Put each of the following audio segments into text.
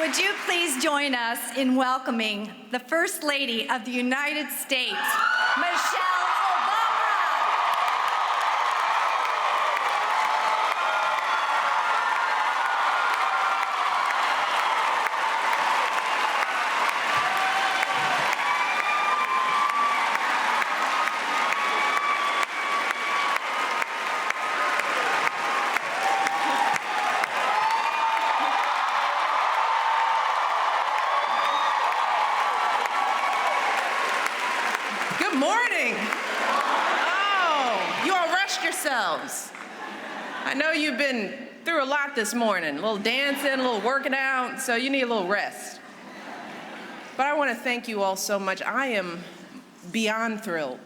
Would you please join us in welcoming the First Lady of the United States, Michelle Obama. Good morning. Oh, you all rushed yourselves. I know you've been through a lot this morning, a little dancing, a little working out, so you need a little rest. But I want to thank you all so much. I am beyond thrilled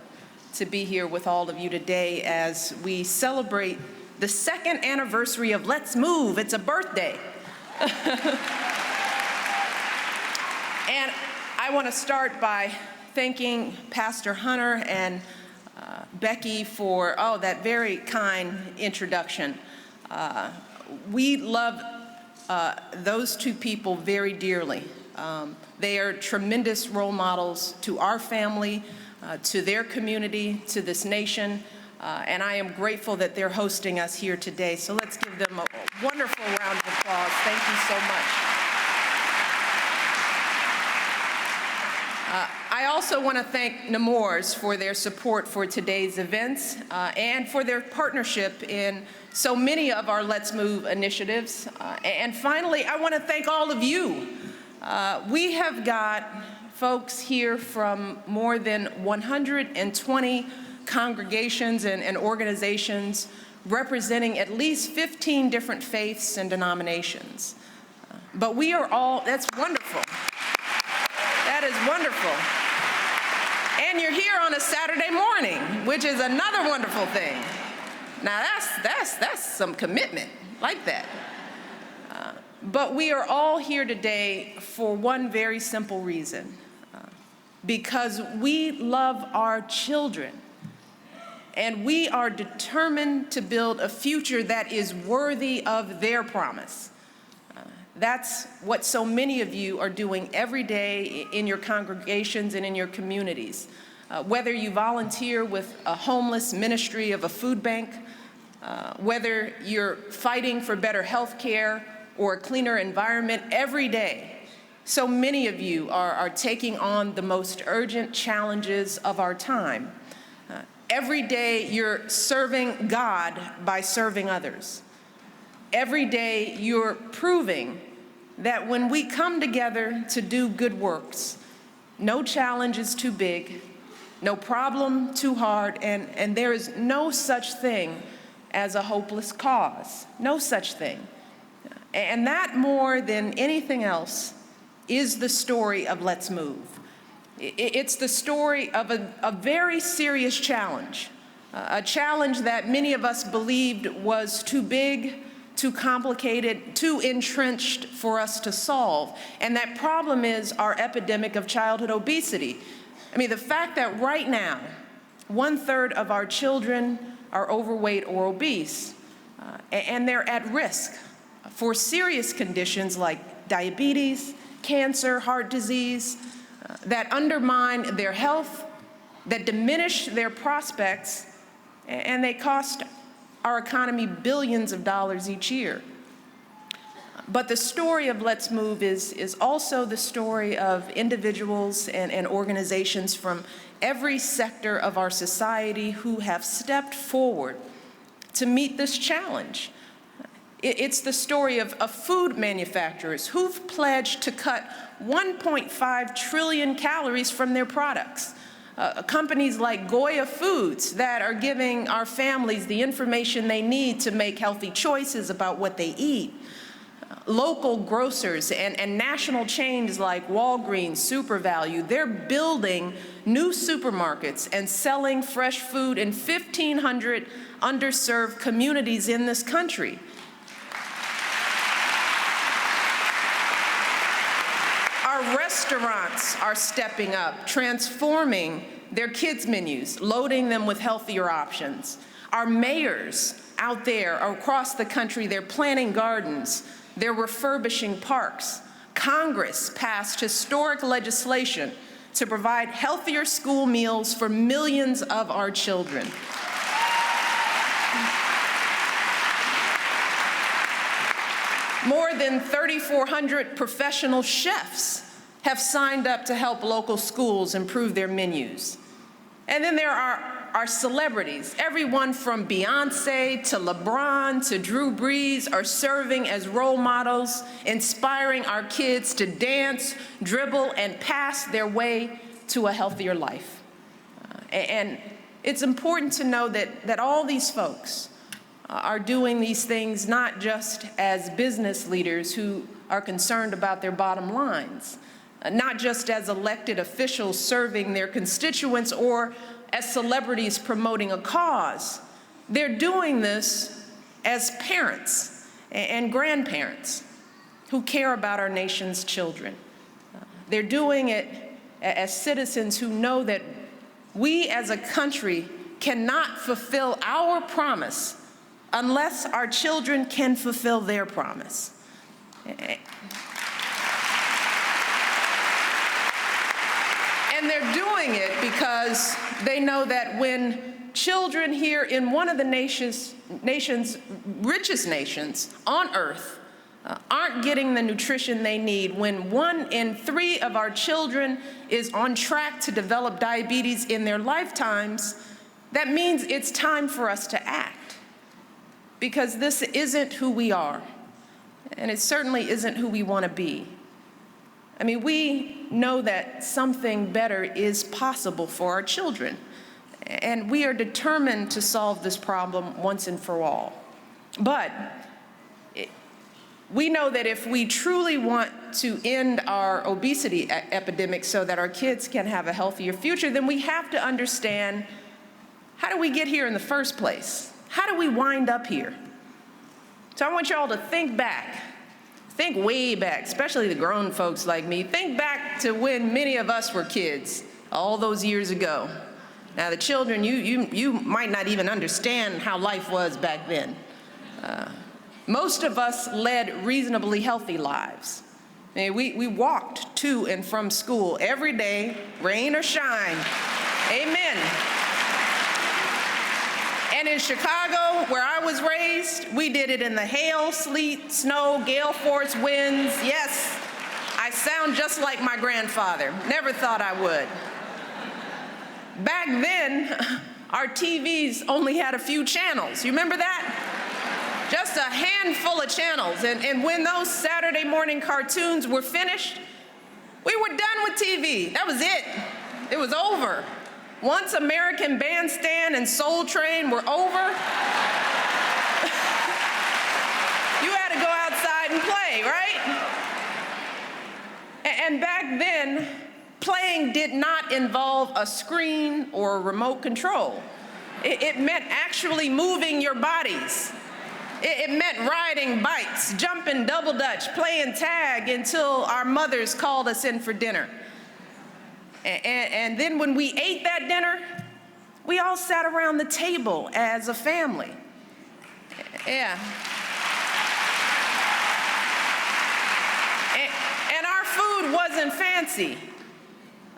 to be here with all of you today as we celebrate the second anniversary of Let's Move. It's a birthday. And I want to start by thanking Pastor Hunter and Becky for, that very kind introduction. We love those two people very dearly. They are tremendous role models to our family, to their community, to this nation, and I am grateful that they're hosting us here today. So let's give them a wonderful round of applause. Thank you so much. I also want to thank Nemours for their support for today's events and for their partnership in so many of our Let's Move initiatives. And finally, I want to thank all of you. We have got folks here from more than 120 congregations and organizations representing at least 15 different faiths and denominations. But we are all, that's wonderful. That is wonderful. And you're here on a Saturday morning, which is another wonderful thing. Now that's some commitment, like that. But we are all here today for one very simple reason, because we love our children, and we are determined to build a future that is worthy of their promise. That's what so many of you are doing every day in your congregations and in your communities. Whether you volunteer with a homeless ministry of a food bank, whether you're fighting for better health care or a cleaner environment, every day, so many of you are taking on the most urgent challenges of our time. Every day you're serving God by serving others. Every day you're proving that when we come together to do good works, no challenge is too big, no problem too hard, and there is no such thing as a hopeless cause. No such thing. And that, more than anything else, is the story of Let's Move. It's the story of a very serious challenge, a challenge that many of us believed was too big, too complicated, too entrenched for us to solve. And that problem is our epidemic of childhood obesity. I mean, the fact that right now, 1/3 of our children are overweight or obese, and they're at risk for serious conditions like diabetes, cancer, heart disease, that undermine their health, that diminish their prospects, and they cost our economy billions of dollars each year. But the story of Let's Move is also the story of individuals and organizations from every sector of our society who have stepped forward to meet this challenge. It's the story of food manufacturers who've pledged to cut 1.5 trillion calories from their products. Companies like Goya Foods that are giving our families the information they need to make healthy choices about what they eat. Local grocers and national chains like Walgreens, SuperValue, they're building new supermarkets and selling fresh food in 1,500 underserved communities in this country. Our restaurants are stepping up, transforming their kids' menus, loading them with healthier options. Our mayors out there across the country, they're planting gardens, they're refurbishing parks. Congress passed historic legislation to provide healthier school meals for millions of our children. More than 3,400 professional chefs have signed up to help local schools improve their menus. And then there are our celebrities. Everyone from Beyonce to LeBron to Drew Brees are serving as role models, inspiring our kids to dance, dribble, and pass their way to a healthier life. And it's important to know that all these folks are doing these things not just as business leaders who are concerned about their bottom lines, not just as elected officials serving their constituents or as celebrities promoting a cause. They're doing this as parents and grandparents who care about our nation's children. They're doing it as citizens who know that we as a country cannot fulfill our promise unless our children can fulfill their promise. And they're doing it because they know that when children here in one of the nation's richest nations on earth aren't getting the nutrition they need, when 1 in 3 of our children is on track to develop diabetes in their lifetimes, that means it's time for us to act. Because this isn't who we are, and it certainly isn't who we want to be. I mean, we know that something better is possible for our children, and we are determined to solve this problem once and for all. But we know that if we truly want to end our obesity epidemic so that our kids can have a healthier future, then we have to understand, how do we get here in the first place? How do we wind up here? So I want you all to think back. Think way back, especially the grown folks like me. Think back to when many of us were kids, all those years ago. Now the children, you might not even understand how life was back then. Most of us led reasonably healthy lives. I mean, we walked to and from school every day, rain or shine. Amen. And in Chicago, where I was raised, we did it in the hail, sleet, snow, gale force winds. Yes, I sound just like my grandfather. Never thought I would. Back then, our TVs only had a few channels. You remember that? Just a handful of channels. And when those Saturday morning cartoons were finished, we were done with TV. That was it. It was over. Once American Bandstand and Soul Train were over, you had to go outside and play, right? And back then, playing did not involve a screen or a remote control. It meant actually moving your bodies. It meant riding bikes, jumping double dutch, playing tag until our mothers called us in for dinner. And then when we ate that dinner, we all sat around the table as a family. Yeah. And our food wasn't fancy.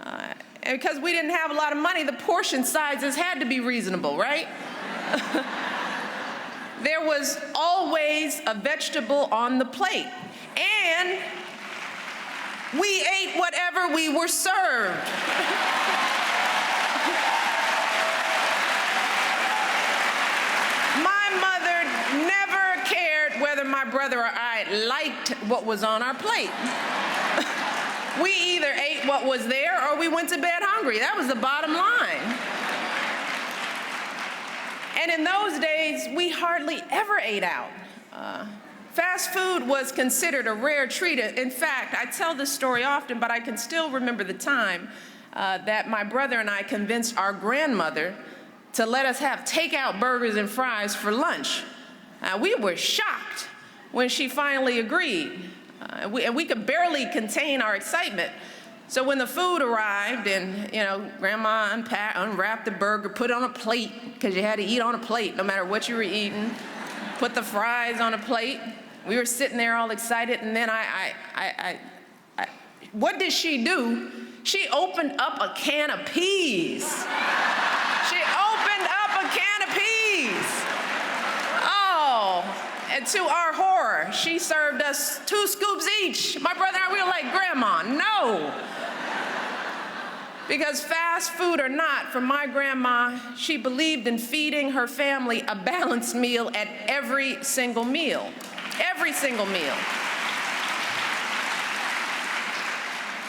And because we didn't have a lot of money, the portion sizes had to be reasonable, right? There was always a vegetable on the plate. And we ate whatever we were served. My mother never cared whether my brother or I liked what was on our plate. We either ate what was there or we went to bed hungry. That was the bottom line. And in those days, we hardly ever ate out. Fast food was considered a rare treat. In fact, I tell this story often, but I can still remember the time that my brother and I convinced our grandmother to let us have takeout burgers and fries for lunch. We were shocked when she finally agreed. We could barely contain our excitement. So when the food arrived and, Grandma unwrapped the burger, put it on a plate, because you had to eat on a plate no matter what you were eating, put the fries on a plate. We were sitting there all excited, and then I What did she do? She opened up a can of peas. She opened up a can of peas. Oh, and to our horror, she served us 2 scoops each. My brother and I, we were like, Grandma, no. Because fast food or not, for my grandma, she believed in feeding her family a balanced meal at every single meal. Every single meal.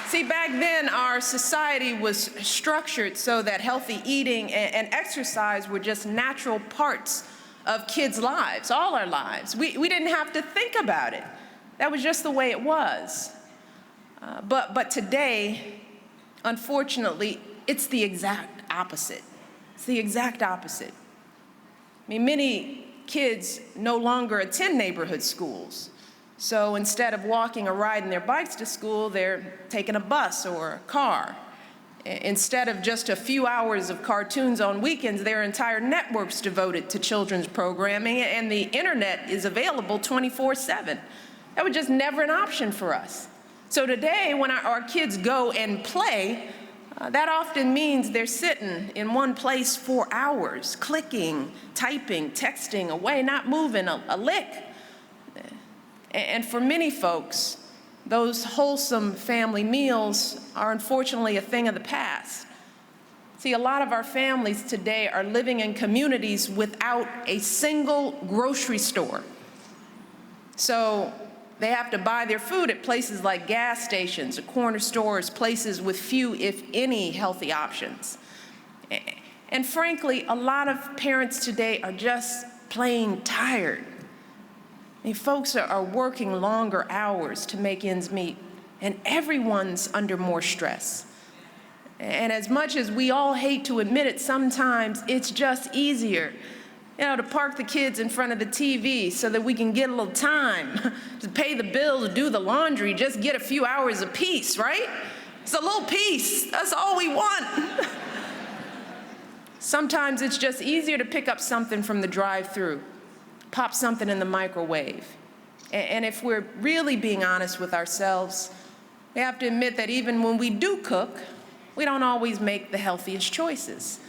See, back then, our society was structured so that healthy eating and exercise were just natural parts of kids' lives, all our lives. We didn't have to think about it. That was just the way it was. But today, unfortunately, it's the exact opposite. It's the exact opposite. I mean, many kids no longer attend neighborhood schools. So instead of walking or riding their bikes to school, they're taking a bus or a car. Instead of just a few hours of cartoons on weekends, there are entire networks devoted to children's programming, and the internet is available 24/7. That was just never an option for us. So today, when our kids go and play, that often means they're sitting in one place for hours, clicking, typing, texting away, not moving a lick. And for many folks, those wholesome family meals are unfortunately a thing of the past. See, a lot of our families today are living in communities without a single grocery store. So they have to buy their food at places like gas stations or corner stores, places with few, if any, healthy options. And frankly, a lot of parents today are just plain tired. I mean, folks are working longer hours to make ends meet, and everyone's under more stress. And as much as we all hate to admit it, sometimes it's just easier, to park the kids in front of the TV so that we can get a little time to pay the bills, do the laundry, just get a few hours of peace, right? It's a little peace. That's all we want. Sometimes it's just easier to pick up something from the drive-thru, pop something in the microwave. And if we're really being honest with ourselves, we have to admit that even when we do cook, we don't always make the healthiest choices.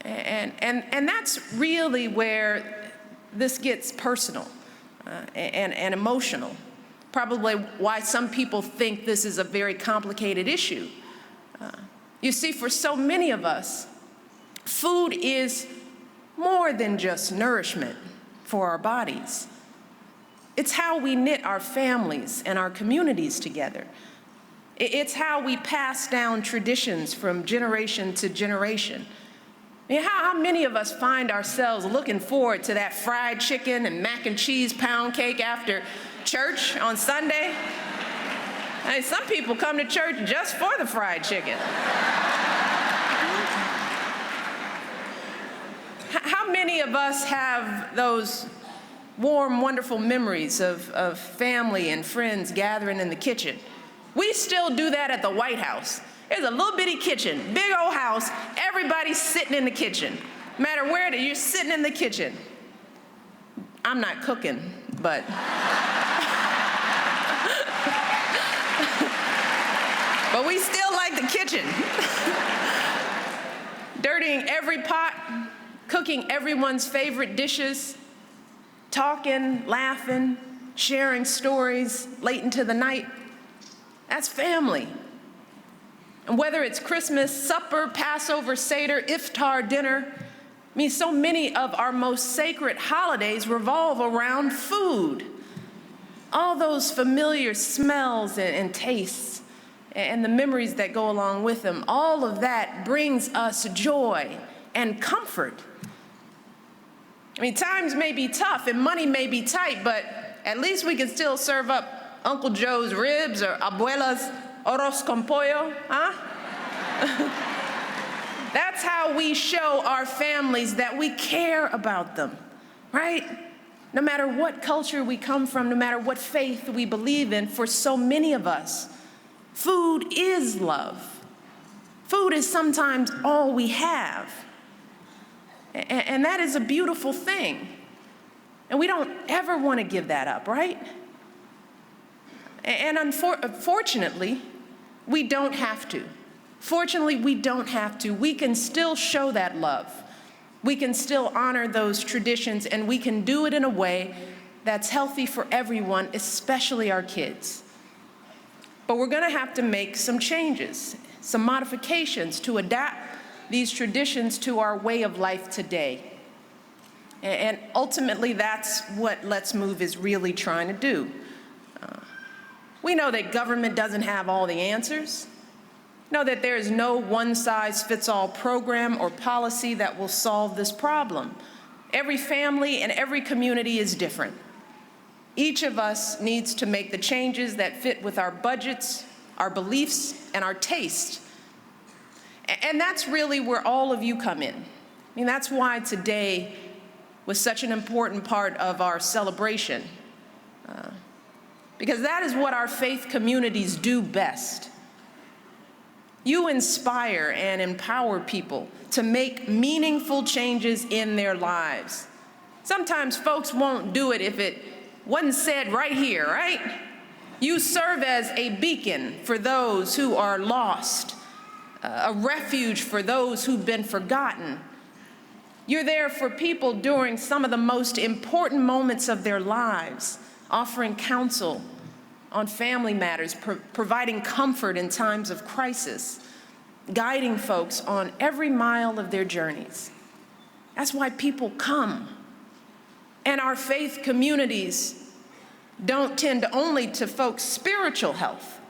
And that's really where this gets personal and emotional. Probably why some people think this is a very complicated issue. You see, for so many of us, food is more than just nourishment for our bodies. It's how we knit our families and our communities together. It's how we pass down traditions from generation to generation. I mean, how many of us find ourselves looking forward to that fried chicken and mac and cheese pound cake after church on Sunday? I mean, some people come to church just for the fried chicken. How many of us have those warm, wonderful memories of family and friends gathering in the kitchen? We still do that at the White House. There's a little bitty kitchen, big old house, everybody's sitting in the kitchen. No matter where you're sitting in the kitchen. I'm not cooking, but. But we still like the kitchen. Dirtying every pot, cooking everyone's favorite dishes, talking, laughing, sharing stories late into the night. That's family. And whether it's Christmas, supper, Passover, Seder, Iftar, dinner, I mean, so many of our most sacred holidays revolve around food. All those familiar smells and tastes and the memories that go along with them, all of that brings us joy and comfort. I mean, times may be tough and money may be tight, but at least we can still serve up Uncle Joe's ribs or Abuela's arroz con pollo, huh? That's how we show our families that we care about them, right? No matter what culture we come from, no matter what faith we believe in, for so many of us, food is love. Food is sometimes all we have. And that is a beautiful thing. And we don't ever want to give that up, right? And unfortunately, we don't have to. Fortunately, we don't have to. We can still show that love. We can still honor those traditions, and we can do it in a way that's healthy for everyone, especially our kids. But we're going to have to make some changes, some modifications to adapt these traditions to our way of life today. And ultimately, that's what Let's Move is really trying to do. We know that government doesn't have all the answers. Know that there is no one-size-fits-all program or policy that will solve this problem. Every family and every community is different. Each of us needs to make the changes that fit with our budgets, our beliefs, and our taste. And that's really where all of you come in. I mean, that's why today was such an important part of our celebration. Because that is what our faith communities do best. You inspire and empower people to make meaningful changes in their lives. Sometimes folks won't do it if it wasn't said right here, right? You serve as a beacon for those who are lost, a refuge for those who've been forgotten. You're there for people during some of the most important moments of their lives, offering counsel on family matters, providing comfort in times of crisis, guiding folks on every mile of their journeys. That's why people come. And our faith communities don't tend only to folks' spiritual health,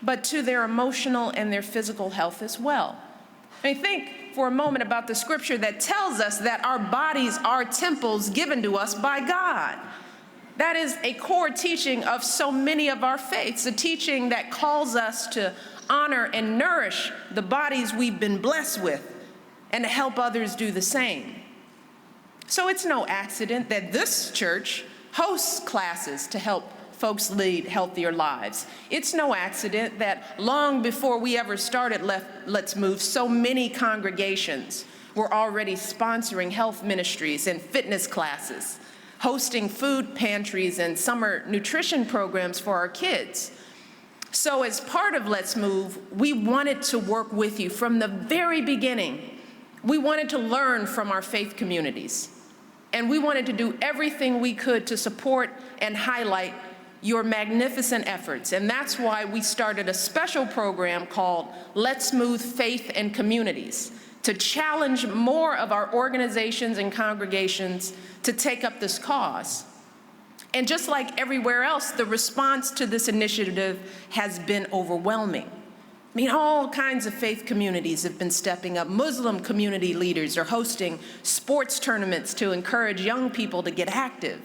but to their emotional and their physical health as well. I mean, think for a moment about the scripture that tells us that our bodies are temples given to us by God. That is a core teaching of so many of our faiths, a teaching that calls us to honor and nourish the bodies we've been blessed with and to help others do the same. So it's no accident that this church hosts classes to help folks lead healthier lives. It's no accident that long before we ever started Let's Move, so many congregations were already sponsoring health ministries and fitness classes, hosting food pantries and summer nutrition programs for our kids. So as part of Let's Move, we wanted to work with you from the very beginning. We wanted to learn from our faith communities, and we wanted to do everything we could to support and highlight your magnificent efforts. And that's why we started a special program called Let's Move Faith and Communities, to challenge more of our organizations and congregations to take up this cause. And just like everywhere else, the response to this initiative has been overwhelming. I mean, all kinds of faith communities have been stepping up. Muslim community leaders are hosting sports tournaments to encourage young people to get active.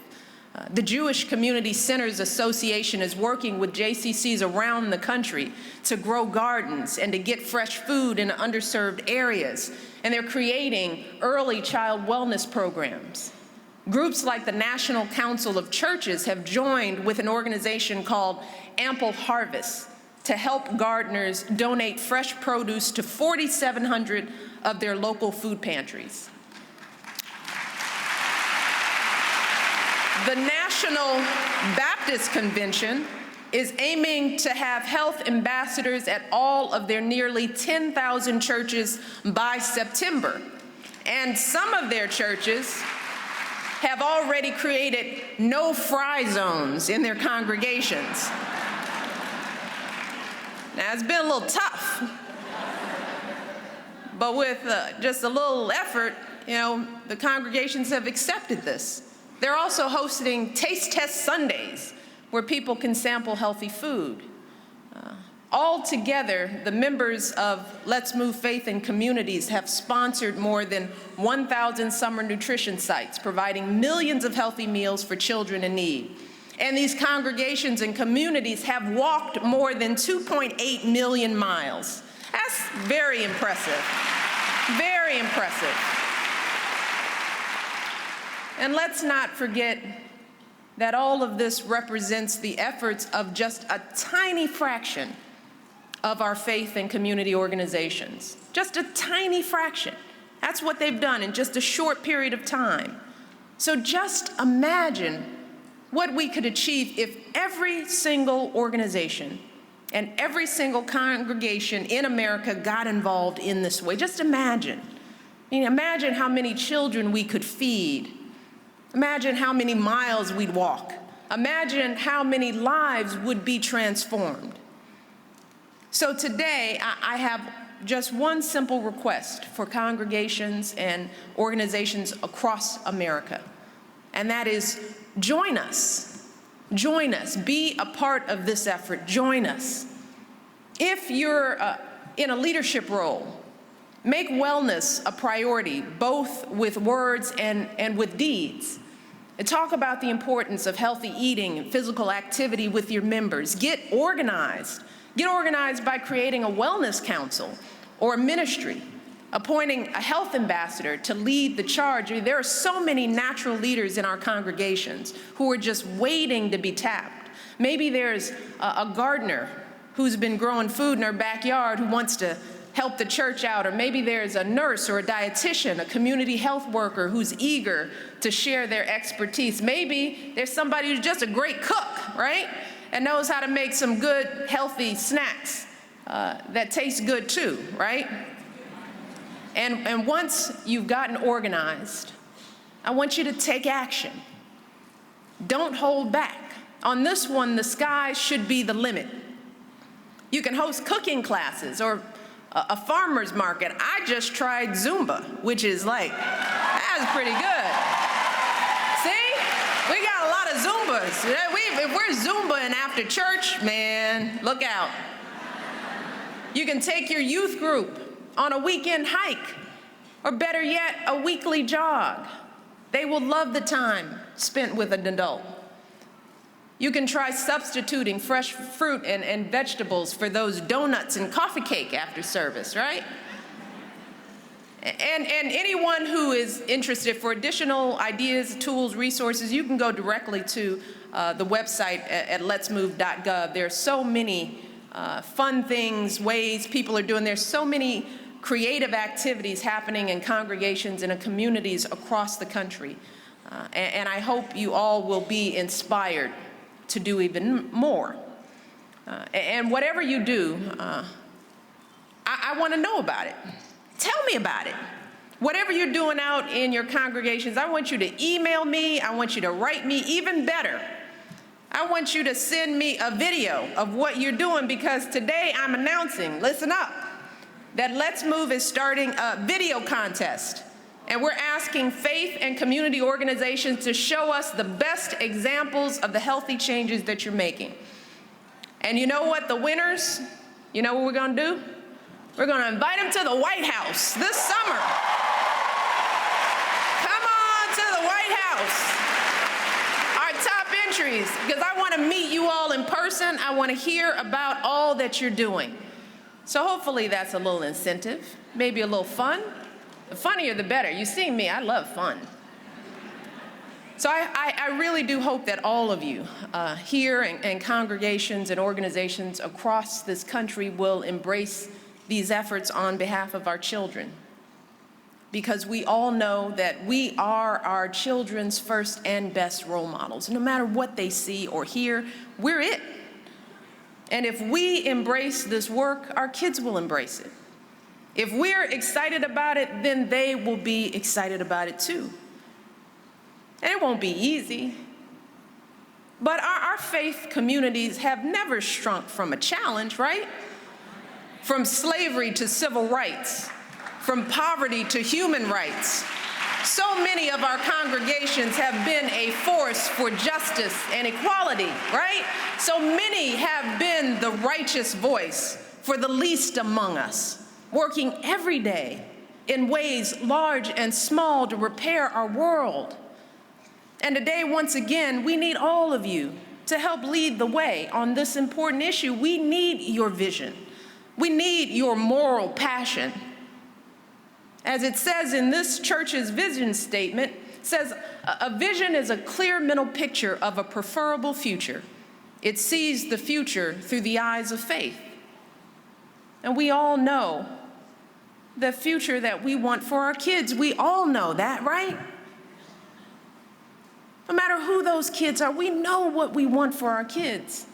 The Jewish Community Centers Association is working with JCCs around the country to grow gardens and to get fresh food in underserved areas. And they're creating early child wellness programs. Groups like the National Council of Churches have joined with an organization called Ample Harvest to help gardeners donate fresh produce to 4,700 of their local food pantries. The National Baptist Convention is aiming to have health ambassadors at all of their nearly 10,000 churches by September. And some of their churches have already created no-fry zones in their congregations. Now, it's been a little tough, but with just a little effort, the congregations have accepted this. They're also hosting Taste Test Sundays, where people can sample healthy food. All together, the members of Let's Move Faith and Communities have sponsored more than 1,000 summer nutrition sites, providing millions of healthy meals for children in need. And these congregations and communities have walked more than 2.8 million miles. That's very impressive. Very impressive. And let's not forget that all of this represents the efforts of just a tiny fraction of our faith and community organizations. Just a tiny fraction. That's what they've done in just a short period of time. So just imagine what we could achieve if every single organization and every single congregation in America got involved in this way. Just imagine. I mean, imagine how many children we could feed. Imagine how many miles we'd walk. Imagine how many lives would be transformed. So today, I have just one simple request for congregations and organizations across America, and that is join us. Join us. Be a part of this effort. Join us. If you're in a leadership role, make wellness a priority, both with words and with deeds. And talk about the importance of healthy eating and physical activity with your members. Get organized. Get organized by creating a wellness council or a ministry, appointing a health ambassador to lead the charge. I mean, there are so many natural leaders in our congregations who are just waiting to be tapped. Maybe there's a gardener who's been growing food in her backyard who wants to help the church out, or maybe there's a nurse or a dietitian, a community health worker who's eager to share their expertise. Maybe there's somebody who's just a great cook, right? And knows how to make some good, healthy snacks that taste good too, right? And once you've gotten organized, I want you to take action. Don't hold back. On this one, the sky should be the limit. You can host cooking classes or a farmer's market. I just tried Zumba, which is like, that's pretty good. See? We got a lot of Zumbas. If we're Zumbaing after church, man, look out. You can take your youth group on a weekend hike, or better yet, a weekly jog. They will love the time spent with an adult. You can try substituting fresh fruit and vegetables for those donuts and coffee cake after service, right? And anyone who is interested for additional ideas, tools, resources, you can go directly to the website at letsmove.gov. There are so many fun things, ways people are doing. There's so many creative activities happening in congregations and in communities across the country. And I hope you all will be inspired to do even more. And whatever you do, I want to know about it. Tell me about it. Whatever you're doing out in your congregations, I want you to email me. I want you to write me. Even better, I want you to send me a video of what you're doing, because today I'm announcing, listen up, that Let's Move is starting a video contest. And we're asking faith and community organizations to show us the best examples of the healthy changes that you're making. And you know what, the winners, you know what we're going to do? We're going to invite them to the White House this summer. Come on to the White House. Our top entries, because I want to meet you all in person. I want to hear about all that you're doing. So hopefully that's a little incentive, maybe a little fun. The funnier, the better. You see me, I love fun. So I really do hope that all of you here and congregations and organizations across this country will embrace these efforts on behalf of our children. Because we all know that we are our children's first and best role models. No matter what they see or hear, we're it. And if we embrace this work, our kids will embrace it. If we're excited about it, then they will be excited about it too. And it won't be easy. But our faith communities have never shrunk from a challenge, right? From slavery to civil rights, from poverty to human rights. So many of our congregations have been a force for justice and equality, right? So many have been the righteous voice for the least among us, working every day in ways large and small to repair our world. And today, once again, we need all of you to help lead the way on this important issue. We need your vision. We need your moral passion. As it says in this church's vision statement, it says, a vision is a clear mental picture of a preferable future. It sees the future through the eyes of faith. And we all know the future that we want for our kids. We all know that, right? No matter who those kids are, we know what we want for our kids.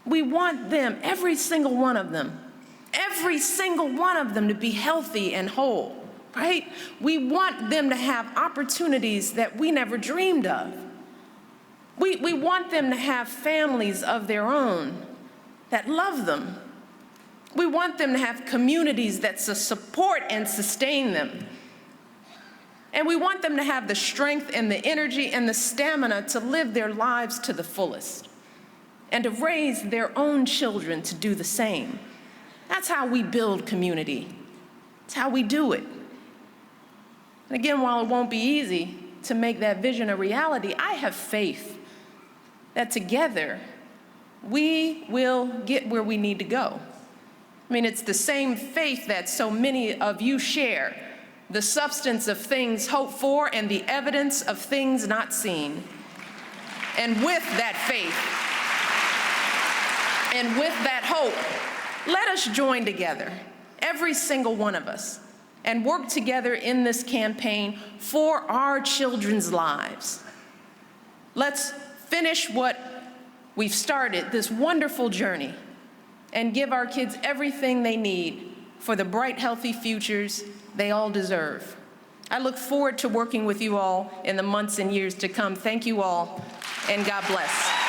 We want them, every single one of them, to be healthy and whole, right? We want them to have opportunities that we never dreamed of. We want them to have families of their own that love them. We want them to have communities that support and sustain them. And we want them to have the strength and the energy and the stamina to live their lives to the fullest and to raise their own children to do the same. That's how we build community. It's how we do it. And again, while it won't be easy to make that vision a reality, I have faith that together we will get where we need to go. I mean, it's the same faith that so many of you share, the substance of things hoped for and the evidence of things not seen. And with that faith and with that hope, let us join together, every single one of us, and work together in this campaign for our children's lives. Let's finish what we've started, this wonderful journey, and give our kids everything they need for the bright, healthy futures they all deserve. I look forward to working with you all in the months and years to come. Thank you all, and God bless.